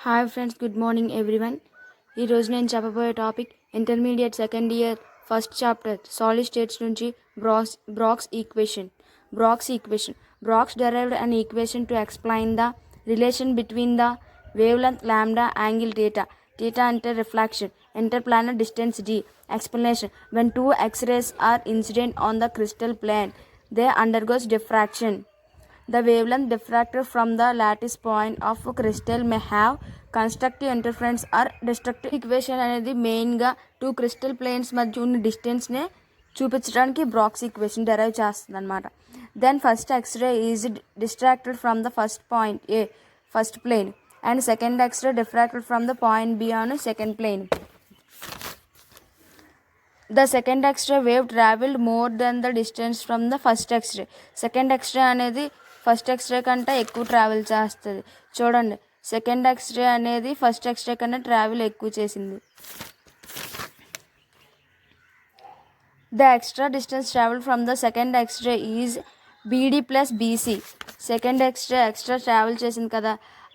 Hi friends, good morning everyone. ఈరోజు నేను చెప్పబోయే topic intermediate second year first chapter solid states నుంచి బ్రాక్స్ equation. బ్రాక్స్ derived an equation to explain the relation between the wavelength lambda, angle theta అంటే reflection, interplanar distance d. Explanation: when two X-rays are incident on the crystal plane, they undergoes diffraction. The wavelength diffracted from the lattice point of crystal may have constructive interference or destructive. Equation అనేది మెయిన్గా two crystal planes మధ్య ఉన్న డిస్టెన్స్ని చూపించడానికి బ్రాక్స్ equation derive చేస్తుంది అనమాట. Then first X-ray is distracted from the first point A first plane and second X-ray diffracted from the point B on second plane. The second X-ray wave traveled more than the distance from the first X-ray. Second X-ray అనేది first X-ray కంటే ఎక్కువ travel చేస్తుంది. చూడండి, second X-ray అనేది first X-ray కన్నా travel ఎక్కువ చేసింది. The extra distance travel from the second X-ray is BD plus BC. Second X-ray extra travel చేసింది కదా,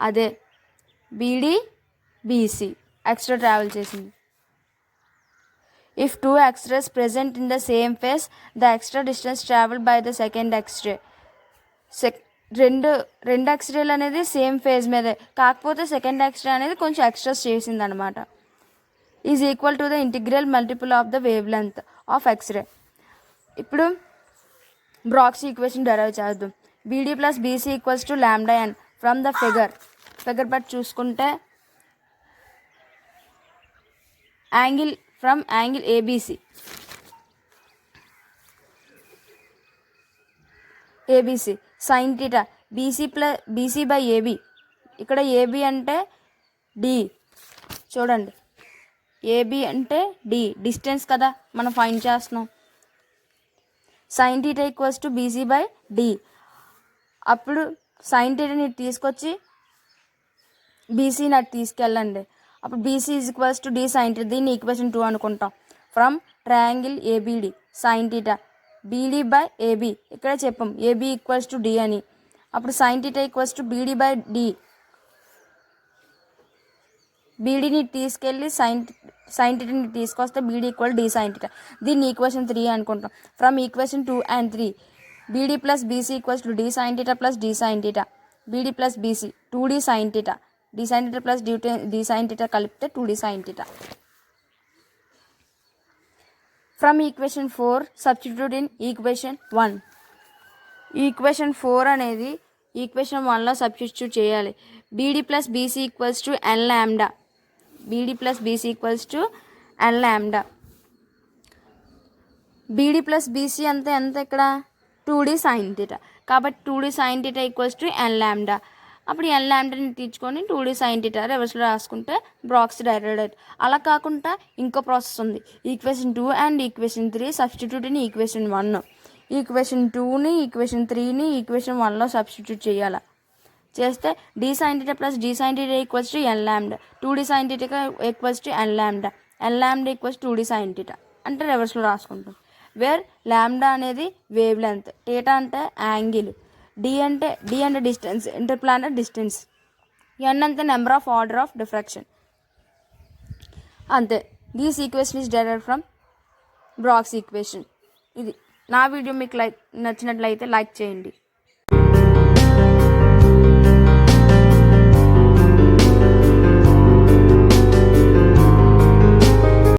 అదే బీడీ బీసీ ఎక్స్ట్రా ట్రావెల్ చేసింది. If two X-rays present in the same phase, the extra distance traveled by the second X-ray. రెండు ఎక్స్రేలు అనేది same phase మీదే, కాకపోతే second X-ray అనేది కొంచెం ఎక్స్ట్రాస్ చేసింది అనమాట. Is equal to the integral multiple of the wavelength of X-ray. ఇప్పుడు బ్రాక్స్ ఈక్వేషన్ డెరైవ్ చేద్దాం. BD plus BC equals to lambda n. From the figure but చూసుకుంటే angle from angle ABC sine theta BC by AB. ఇక్కడ AB అంటే d, చూడండి AB అంటే d distance కదా మనం find చేస్తున్నాం. Sine theta equals to BC by d. అప్పుడు sine థీటాని తీసుకొచ్చి బీసీని అటు తీసుకెళ్ళండి. అప్పుడు BC is equals to d sine theta. దీన్ని ఈక్వేషన్ 2 అనుకుంటాం. From triangle ABD sine theta BD by AB. ఇక్కడ చెప్పాం ఏబీ ఈక్వల్స్ టు డి అని. అప్పుడు sine theta equals to BD by d. బీడీని తీసుకెళ్ళి సైన్ థీటాని తీసుకొస్తే BD equal d sine theta. దీన్ని ఈక్వేషన్ 3 అనుకుంటాం. From equation 2 and 3 BD plus BC equals to d sine theta plus d sine theta. BD plus BC 2d sine theta, d sine theta plus d sine theta కలిపితే 2d sine theta. From equation 4 substitute in equation 1. Equation 4 అనేది equation 1లో substitute చేయాలి. BD plus BC equals to n lambda. BD plus BC equals to n lambda. BD plus BC అంతే ఎంత ఇక్కడ 2d sine theta, కాబట్టి 2d sine theta equals to n lambda. అప్పుడు ఎన్ ల్యాండాని తీసుకొని 2d sine theta రివర్స్లో రాసుకుంటే బ్రాక్స్ direct. అలా కాకుండా ఇంకో ప్రాసెస్ ఉంది. Equation 2 and equation 3 substitute in equation 1. Equation 2ని ఈక్వేషన్ 3ని ఈక్వేషన్ 1లో సబ్స్టిట్యూట్ చేయాలి. చేస్తే d sine theta plus d sine theta equals to n lambda. 2d sine theta equals to n lambda. N ల్యాండా ఈక్వల్స్ 2d సైన్ థీటా అంటే రివర్స్లో రాసుకుంటాం. Where lambda అనేది వేవ్ లెంత్, థీటా అంటే యాంగిల్, డి అంటే distance, interplanar distance, n అంటే number of order of diffraction. అంతే. These equation is derived from Bragg's equation. ఇది నా వీడియో మీకు నచ్చినట్లయితే లైక్ చేయండి.